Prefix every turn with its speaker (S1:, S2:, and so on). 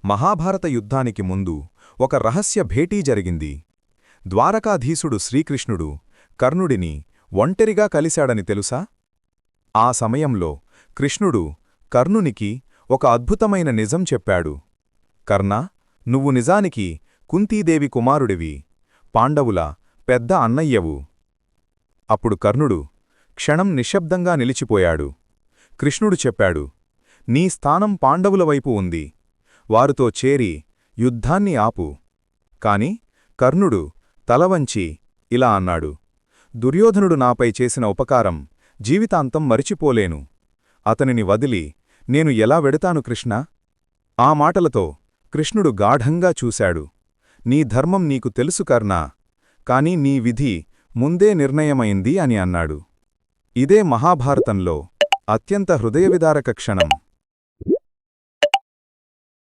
S1: మహాభారత యుద్ధానికి ముందు ఒక రహస్య భేటీ జరిగింది. ద్వారకాధీశుడు శ్రీకృష్ణుడు కర్ణుడిని ఒంటరిగా కలిశాడని తెలుసా? ఆ సమయంలో కృష్ణుడు కర్ణునికి ఒక అద్భుతమైన నిజం చెప్పాడు. కర్ణా, నువ్వు నిజానికి కుంతీదేవి కుమారుడివి, పాండవుల పెద్ద అన్నయ్యవు. అప్పుడు కర్ణుడు క్షణం నిశ్శబ్దంగా నిలిచిపోయాడు. కృష్ణుడు చెప్పాడు, నీ స్థానం పాండవుల వైపు ఉంది. వారితో చేరి యుద్ధాన్ని ఆపు. కాని కర్ణుడు తలవంచి ఇలా అన్నాడు, దుర్యోధనుడు నాపై చేసిన ఉపకారం జీవితాంతం మరిచిపోలేను. అతనిని వదిలి నేను ఎలా వెడతాను కృష్ణా? ఆ మాటలతో కృష్ణుడు గాఢంగా చూశాడు. నీ ధర్మం నీకు తెలుసు కర్ణా, కాని నీ విధి ముందే నిర్ణయమైంది అని అన్నాడు. ఇదే మహాభారతంలో అత్యంత హృదయవిదారక క్షణం.